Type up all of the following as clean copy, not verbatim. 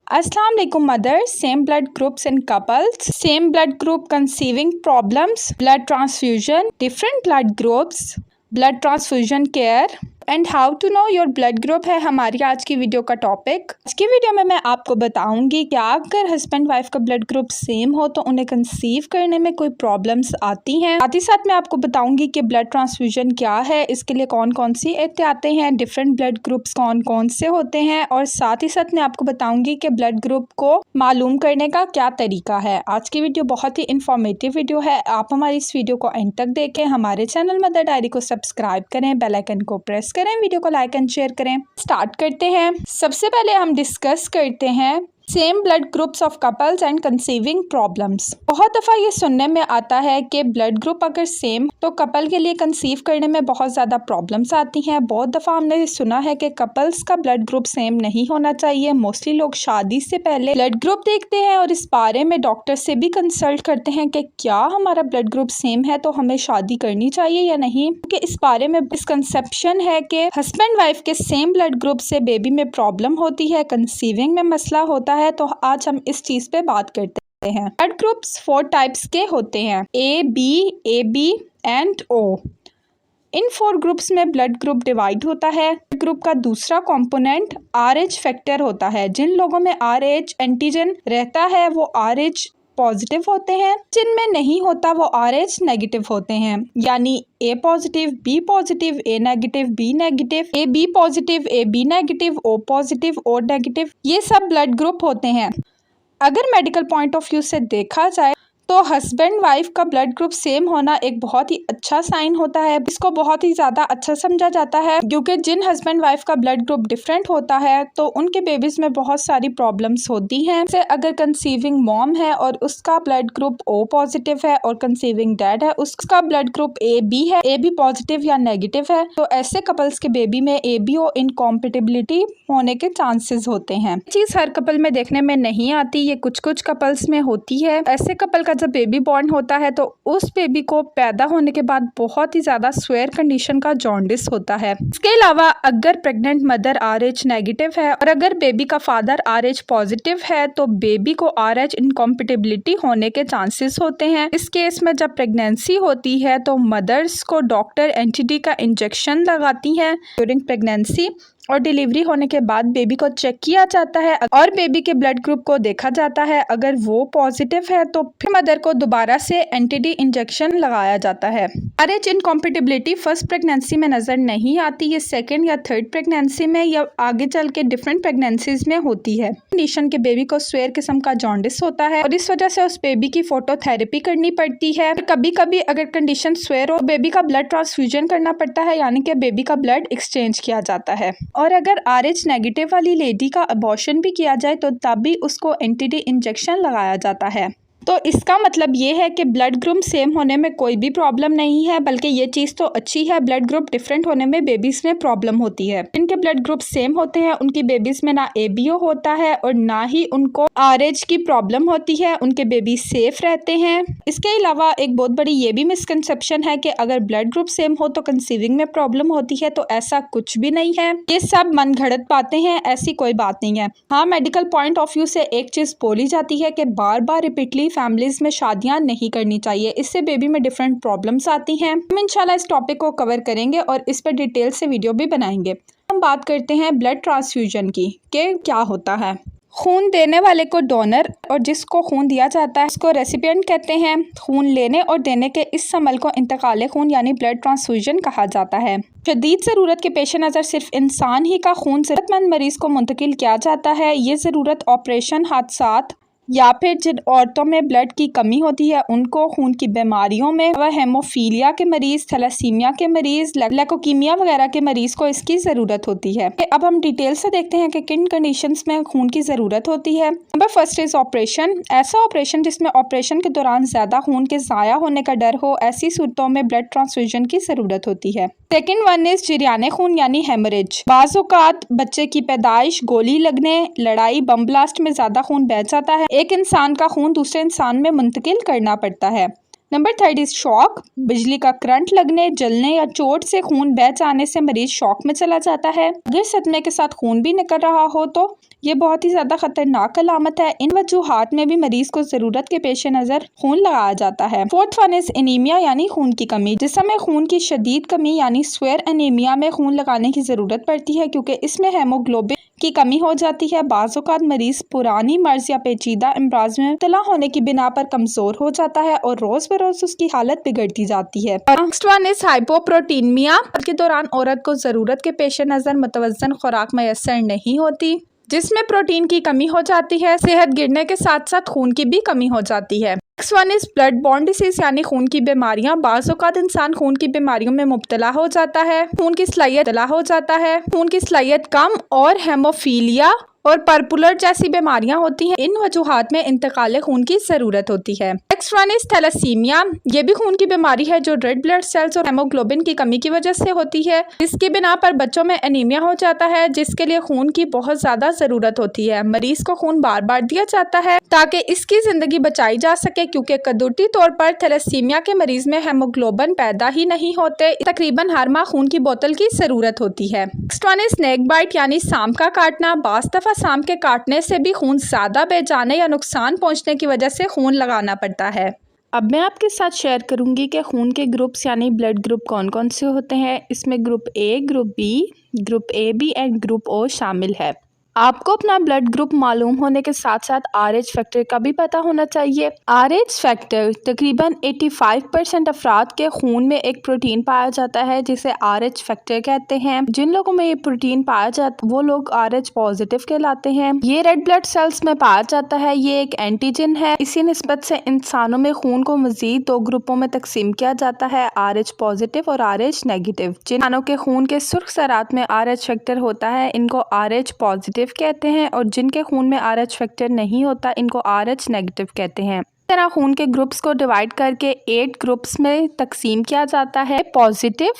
Assalamu alaikum mothers, same blood groups in couples, same blood group conceiving problems, blood transfusion, different blood groups, blood transfusion care and how to know your blood group है हमारी आज की video का topic. आज की video में मैं आपको बताऊंगी कि अगर हस्बैंड वाइफ का ब्लड ग्रुप सेम हो तो उन्हें कंसीव करने में कोई प्रॉब्लम्स आती हैं। साथ ही साथ मैं आपको बताऊंगी कि ब्लड ट्रांसफ्यूजन क्या है, इसके लिए कौन कौन सी एहतियातें हैं, डिफरेंट ब्लड ग्रुप्स कौन कौन से होते हैं, और साथ ही साथ मैं आपको बताऊंगी कि ब्लड ग्रुप को मालूम करने का क्या तरीका है। आज की वीडियो बहुत ही इंफॉर्मेटिव वीडियो है, आप हमारी इस वीडियो को एंड तक देखें, हमारे चैनल मदर डायरी को सब्सक्राइब करें, बेल आइकन को प्रेस करें, वीडियो को लाइक एंड शेयर करें। स्टार्ट करते हैं। सबसे पहले हम डिस्कस करते हैं same blood groups of couples and conceiving problems. बहुत दफ़ा ये सुनने में आता है कि ब्लड ग्रुप अगर सेम तो कपल के लिए कंसीव करने में बहुत ज़्यादा प्रॉब्लम्स आती हैं। बहुत दफ़ा हमने सुना है कि कपल्स का ब्लड ग्रुप सेम नहीं होना चाहिए। मोस्टली लोग शादी से पहले ब्लड ग्रुप देखते हैं और इस बारे में डॉक्टर से भी कंसल्ट करते हैं कि क्या हमारा ब्लड ग्रुप सेम है तो हमें शादी करनी चाहिए या नहीं, क्योंकि इस बारे में मिसकंसेप्शन है कि हस्बैंड वाइफ के सेम ब्लड ग्रुप से बेबी में प्रॉब्लम होती है, कंसीविंग में मसला होता है। तो आज हम इस चीज पे बात करते हैं। ब्लड ग्रुप्स 4 टाइप्स के होते हैं, ए बी एंड ओ। इन 4 ग्रुप्स में ब्लड ग्रुप डिवाइड होता है। ग्रुप का दूसरा कंपोनेंट RH फैक्टर होता है। जिन लोगों में RH एंटीजन रहता है वो RH पॉजिटिव होते हैं, जिनमें नहीं होता वो RH नेगेटिव होते हैं। यानी A positive, B positive, A negative, B negative, AB positive, AB negative, O positive, O negative, ये सब ब्लड ग्रुप होते हैं। अगर मेडिकल पॉइंट ऑफ व्यू से देखा जाए तो हस्बैंड वाइफ का ब्लड ग्रुप सेम होना एक बहुत ही अच्छा साइन होता है। इसको बहुत ही ज़्यादा अच्छा समझा जाता है, क्योंकि जिन हस्बैंड वाइफ का ब्लड ग्रुप डिफरेंट होता है तो उनके बेबीज में बहुत सारी प्रॉब्लम्स होती हैं। जैसे अगर कंसीविंग मॉम है और उसका ब्लड ग्रुप O पॉजिटिव है और कंसीविंग डैड है उसका ब्लड ग्रुप AB है, AB पॉजिटिव या नेगेटिव है, तो ऐसे कपल्स के बेबी में ABO इनकॉम्पेटिबिलिटी होने के चांसेस होते हैं। चीज़ हर कपल में देखने में नहीं आती, ये कुछ कुछ कपल्स में होती है। ऐसे कपल का जब बेबी बॉर्न होता है तो उस बेबी को पैदा होने के बाद बहुत ही ज्यादा स्वेयर कंडीशन का जॉन्डिस होता है। इसके अलावा अगर प्रेग्नेंट मदर RH नेगेटिव है और अगर बेबी का फादर RH पॉजिटिव है तो बेबी को RH इनकॉम्पेटिबिलिटी होने के चांसेस होते हैं। इस केस में जब प्रेगनेंसी होती है तो मदर्स को डॉक्टर NTD का इंजेक्शन लगाती हैं ड्यूरिंग प्रेगनेंसी, और डिलीवरी होने के बाद बेबी को चेक किया जाता है और बेबी के ब्लड ग्रुप को देखा जाता है। अगर वो पॉजिटिव है तो फिर मदर को दोबारा से NTD इंजेक्शन लगाया जाता है। RH इनकॉम्पेटिबिलिटी फर्स्ट प्रेगनेंसी में नजर नहीं आती, ये सेकेंड या थर्ड प्रेगनेंसी में या आगे चल के डिफरेंट प्रेगनेंसीज में होती है। कंडीशन के बेबी को स्वेयर किस्म का जॉन्डिस होता है और इस वजह से उस बेबी की फोटोथेरेपी करनी पड़ती है। कभी कभी अगर कंडीशन स्वेयर हो बेबी का ब्लड ट्रांसफ्यूजन करना पड़ता है, यानी कि बेबी का ब्लड एक्सचेंज किया जाता है। और अगर RH नेगेटिव वाली लेडी का अबॉर्शन भी किया जाए तो तब भी उसको NTD इंजेक्शन लगाया जाता है। तो इसका मतलब ये है कि ब्लड ग्रुप सेम होने में कोई भी प्रॉब्लम नहीं है, बल्कि ये चीज़ तो अच्छी है। ब्लड ग्रुप डिफरेंट होने में बेबीज़ में प्रॉब्लम होती है। इनके ब्लड ग्रुप सेम होते हैं उनकी बेबीज़ में ना ABO होता है और ना ही उनको RH की प्रॉब्लम होती है, उनके बेबी सेफ रहते हैं। इसके अलावा एक बहुत बड़ी ये भी मिसकंसेप्शन है कि अगर ब्लड ग्रुप सेम हो तो कंसीविंग में प्रॉब्लम होती है, तो ऐसा कुछ भी नहीं है। ये सब मनगढ़ंत बातें हैं, ऐसी कोई बात नहीं है। हाँ, मेडिकल पॉइंट ऑफ व्यू से एक चीज़ बोली जाती है कि बार बार रिपीटली फैमिलीज में शादियां नहीं करनी चाहिए, इससे बेबी में डिफरेंट प्रॉब्लम्स आती हैं। हम इंशाल्लाह इस टॉपिक को कवर करेंगे और इस पर डिटेल से वीडियो भी बनाएंगे। हम बात करते हैं ब्लड ट्रांसफ्यूजन की कि क्या होता है। खून देने वाले को डोनर और जिसको खून दिया जाता है उसको रेसिपिएंट कहते हैं। खून लेने और देने के इस अमल को इंतकाल खून यानी ब्लड ट्रांसफ्यूजन कहा जाता है। शदीद ज़रूरत के पेश नज़र सिर्फ इंसान ही का खून ज़रूरतमंद मरीज़ को मुंतकिल किया जाता है। ये ज़रूरत ऑपरेशन, हादसात या फिर जिन औरतों में ब्लड की कमी होती है उनको, खून की बीमारियों में, वह हेमोफीलिया के मरीज़, थैलेसीमिया के मरीज़, लैकोकीमिया वगैरह के मरीज़ को इसकी ज़रूरत होती है। अब हम डिटेल से देखते हैं कि किन कंडीशंस में खून की ज़रूरत होती है। Number first is operation. ऐसा ऑपरेशन जिसमें ऑपरेशन के दौरान ज़्यादा खून के ज़ाया होने का डर हो, ऐसी सूरतों में ब्लड ट्रांसफ्यूजन की ज़रूरत होती है। सेकेंड वन इज जरियाने खून यानी हेमरेज। बाज़ औक़ात बच्चे की पैदाइश, गोली लगने, लड़ाई, बम ब्लास्ट में ज़्यादा खून बह जाता है, एक इंसान का खून दूसरे इंसान में मुंतकिल करना पड़ता है। Number third is shock. बिजली का करंट लगने, जलने या चोट से खून बह जाने से मरीज शॉक में चला जाता है। अगर सदमे के साथ खून भी निकल रहा हो तो ये बहुत ही ज़्यादा खतरनाक अलामत है। इन वजूहात में भी मरीज को ज़रूरत के पेश नज़र खून लगाया जाता है। फोर्थ वन इज एनीमिया यानी खून की कमी। जिस्म में खून की शदीद कमी यानी स्वेयर एनीमिया में खून लगाने की ज़रूरत पड़ती है क्योंकि इसमें हेमोग्लोबिन की कमी हो जाती है। बाज़ औक़ात मरीज पुरानी मर्ज या पेचीदा अमराज में मुब्तला होने की बिना पर कमज़ोर हो जाता है और रोज़ बरोज़ उसकी हालत बिगड़ती जाती है। नेक्स्ट वन इज हाइपोप्रोटीनमिया के दौरान औरत को ज़रूरत के पेश नज़र मुतवज़्ज़न खुराक मैसर नहीं होती, जिसमें प्रोटीन की कमी हो जाती है। सेहत गिरने के साथ साथ खून की भी कमी हो जाती है। Next one is blood born disease यानी खून की बीमारियां। बाज़ औक़ात इंसान खून की बीमारियों में मुब्तला हो जाता है। खून की सलाहियत कम और हेमोफीलिया और पर्पुलर जैसी बीमारियां होती हैं। इन वजूहात में इंतकाल खून की ज़रूरत होती है। Next one is thalassemia. ये भी खून की बीमारी है जो रेड ब्लड सेल्स और हेमोग्लोबिन की कमी की वजह से होती है, जिसकी बिना पर बच्चों में एनीमिया हो जाता है, जिसके लिए खून की बहुत ज़्यादा ज़रूरत होती है। मरीज को खून बार बार दिया जाता है ताकि इसकी ज़िंदगी बचाई जा सके, क्योंकि कदरती तौर पर थैलेसीमिया के मरीज में हेमोग्लोबिन पैदा ही नहीं होते। तकरीबन हर माह खून की बोतल की ज़रूरत होती है। Next one is snake bite यानी सांप का काटना। बाज़ दफ़ा सांप के काटने से भी खून ज़्यादा बह जाने या नुकसान पहुंचने की वजह से खून लगाना पड़ता है। अब मैं आपके साथ शेयर करूंगी कि खून के ग्रुप्स यानी ब्लड ग्रुप कौन कौन से होते हैं। इसमें group A, group B, group A B and group O शामिल है। आपको अपना ब्लड ग्रुप मालूम होने के साथ साथ RH फैक्टर का भी पता होना चाहिए। RH फैक्टर तकरीबन 85% अफराद के खून में एक प्रोटीन पाया जाता है जिसे RH फैक्टर कहते हैं। जिन लोगों में ये प्रोटीन पाया जाता वो लोग RH पॉजिटिव कहलाते हैं। ये रेड ब्लड सेल्स में पाया जाता है। ये एक एंटीजन है। इसी निस्बत से इंसानों में खून को मजीद 2 ग्रुपों में तकसीम किया जाता है, RH पॉजिटिव और RH नेगेटिव। जिन इंसानों के खून के सुर्ख ज़रात में RH फैक्टर होता है इनको RH पॉजिटिव कहते हैं और जिनके खून में RH फैक्टर नहीं होता इनको RH नेगेटिव कहते हैं। इस तरह खून के ग्रुप्स को डिवाइड करके 8 ग्रुप्स में तकसीम किया जाता है, positive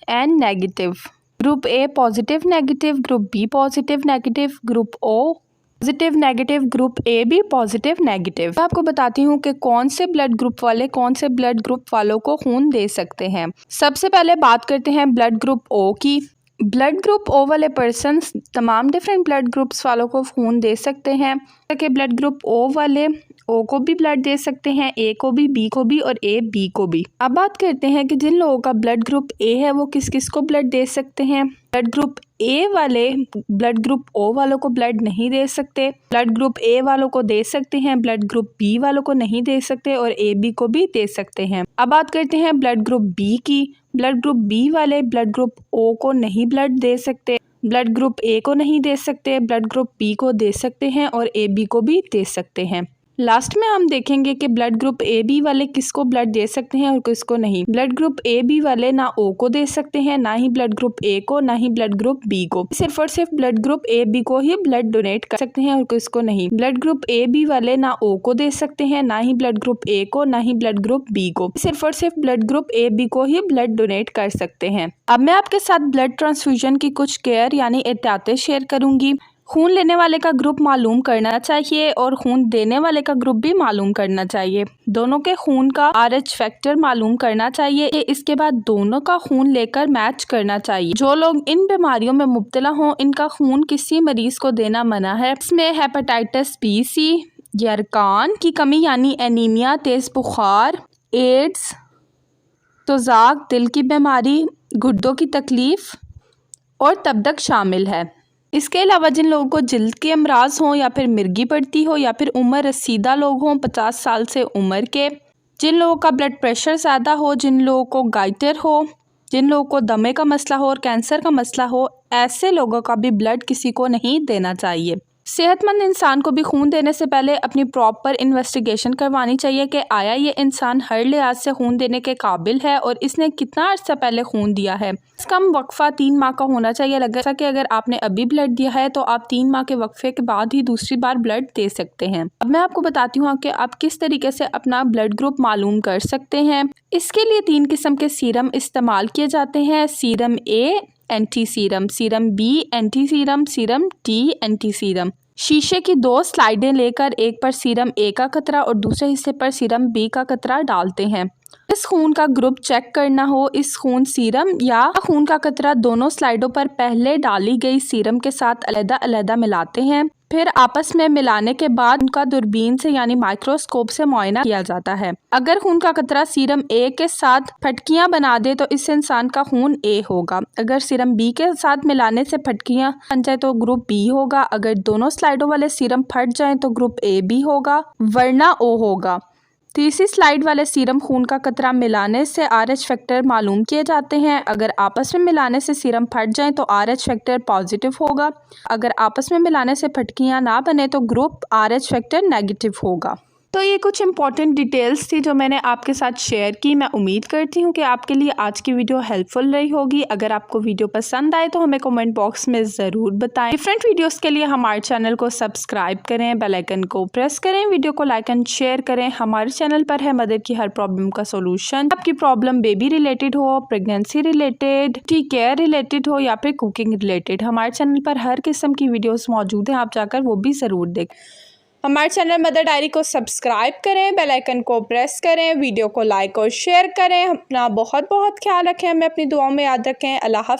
and negative. Group A positive negative, group B positive negative, group O positive negative, group A भी पॉजिटिव नेगेटिव। मैं आपको बताती हूँ कि कौन से ब्लड ग्रुप वाले कौन से ब्लड ग्रुप वालों को खून दे सकते हैं। सबसे पहले बात करते हैं ब्लड ग्रुप ओ की। ब्लड ग्रुप ओ वाले पर्सन तमाम डिफरेंट ब्लड ग्रुप्स वालों को खून दे सकते हैं। कि ब्लड ग्रुप ओ वाले ओ को भी ब्लड दे सकते हैं, ए को भी, बी को भी और ए बी को भी। अब बात करते हैं कि जिन लोगों का ब्लड ग्रुप ए है वो किस किस को ब्लड दे सकते हैं। ब्लड ग्रुप ए वाले ब्लड ग्रुप ओ वालों को ब्लड नहीं दे सकते। ब्लड ग्रुप ए वालों को दे सकते हैं, ब्लड ग्रुप बी वालों को नहीं दे सकते और ए बी को भी दे सकते हैं। अब बात करते हैं ब्लड ग्रुप बी की। ब्लड ग्रुप बी वाले ब्लड ग्रुप ओ को नहीं ब्लड दे सकते, ब्लड ग्रुप ए को नहीं दे सकते, ब्लड ग्रुप बी को दे सकते हैं और ए बी को भी दे सकते हैं। लास्ट में हम देखेंगे कि ब्लड ग्रुप ए बी वाले किसको ब्लड दे सकते हैं और किसको नहीं। ब्लड ग्रुप ए बी वाले ना ओ को दे सकते हैं, ना ही ब्लड ग्रुप ए को, ना ही ब्लड ग्रुप बी को। सिर्फ और सिर्फ ब्लड ग्रुप ए बी को ही ब्लड डोनेट कर सकते हैं और किसको नहीं। ब्लड ग्रुप ए बी वाले ना ओ को दे सकते हैं, ना ही ब्लड ग्रुप ए को, ना ही ब्लड ग्रुप बी को। सिर्फ और सिर्फ ब्लड ग्रुप ए बी को ही ब्लड डोनेट कर सकते हैं। अब मैं आपके साथ ब्लड ट्रांसफ्यूजन की कुछ केयर यानी एहतियातें शेयर करूंगी। खून लेने वाले का ग्रुप मालूम करना चाहिए और खून देने वाले का ग्रुप भी मालूम करना चाहिए। दोनों के खून का RH फैक्टर मालूम करना चाहिए। इसके बाद दोनों का खून लेकर मैच करना चाहिए। जो लोग इन बीमारियों में मुब्तला हों इनका खून किसी मरीज को देना मना है। इसमें हेपेटाइटिस बी, सी, यरकान की कमी यानी एनीमिया, तेज बुखार, एड्स, तोज़ाक, दिल की बीमारी, गुर्दों की तकलीफ और तबदक शामिल है। इसके अलावा जिन लोगों को जिल्द के अमराज हों या फिर मिर्गी पड़ती हो या फिर उम्र रसीदा लोग हों 50 साल से उम्र के, जिन लोगों का ब्लड प्रेशर ज़्यादा हो, जिन लोगों को गाइटर हो, जिन लोगों को दमे का मसला हो और कैंसर का मसला हो, ऐसे लोगों का भी ब्लड किसी को नहीं देना चाहिए। सेहतमंद इंसान को भी खून देने से पहले अपनी प्रॉपर इन्वेस्टिगेशन करवानी चाहिए कि आया ये इंसान हर लिहाज से खून देने के काबिल है और इसने कितना अर्सा पहले खून दिया है। इसका वक्फा 3 माह का होना चाहिए। जैसा कि अगर आपने अभी ब्लड दिया है तो आप 3 माह के वक्फे के बाद ही दूसरी बार ब्लड दे सकते हैं। अब मैं आपको बताती हूँ कि आप किस तरीके से अपना ब्लड ग्रुप मालूम कर सकते हैं। इसके लिए 3 किस्म के सीरम इस्तेमाल किए जाते हैं। Serum A anti serum, serum B anti serum, serum D anti serum. शीशे की 2 स्लाइडें लेकर एक पर सीरम ए का कतरा और दूसरे हिस्से पर सीरम बी का कतरा डालते हैं। इस खून का ग्रुप चेक करना हो, इस खून सीरम या खून का कतरा दोनों स्लाइडों पर पहले डाली गई सीरम के साथ अलग-अलग मिलाते हैं। फिर आपस में मिलाने के बाद उनका दूरबीन से यानी माइक्रोस्कोप से मुआयना किया जाता है। अगर खून का कतरा सीरम ए के साथ फटकियां बना दे तो इस इंसान का खून ए होगा। अगर सीरम बी के साथ मिलाने से फटकियां बन जाए तो ग्रुप बी होगा। अगर दोनों स्लाइडों वाले सीरम फट जाए तो ग्रुप ए बी होगा, वरना ओ होगा। तीसरी स्लाइड वाले सीरम खून का कतरा मिलाने से RH फैक्टर मालूम किए जाते हैं। अगर आपस में मिलाने से सीरम फट जाए तो RH फैक्टर पॉजिटिव होगा। अगर आपस में मिलाने से फटकियां ना बने तो ग्रुप RH फैक्टर नेगेटिव होगा। तो ये कुछ इंपॉर्टेंट डिटेल्स थी जो मैंने आपके साथ शेयर की। मैं उम्मीद करती हूँ कि आपके लिए आज की वीडियो हेल्पफुल रही होगी। अगर आपको वीडियो पसंद आए तो हमें कमेंट बॉक्स में ज़रूर बताएं। डिफरेंट वीडियोस के लिए हमारे चैनल को सब्सक्राइब करें, बेल आइकन को प्रेस करें, वीडियो को लाइक एंड शेयर करें। हमारे चैनल पर है मदर की हर प्रॉब्लम का सोल्यूशन। आपकी प्रॉब्लम बेबी रिलेटेड हो, pregnancy related, tea care related हो या फिर कुकिंग रिलेटेड, हमारे चैनल पर हर किस्म की वीडियोस मौजूद हैं। आप जाकर वो भी ज़रूर देखें। हमारे चैनल मदर डायरी को सब्सक्राइब करें, बेल आइकन को प्रेस करें, वीडियो को लाइक और शेयर करें। अपना बहुत बहुत ख्याल रखें, हमें अपनी दुआओं में याद रखें। अल्लाह हाफ़िज़।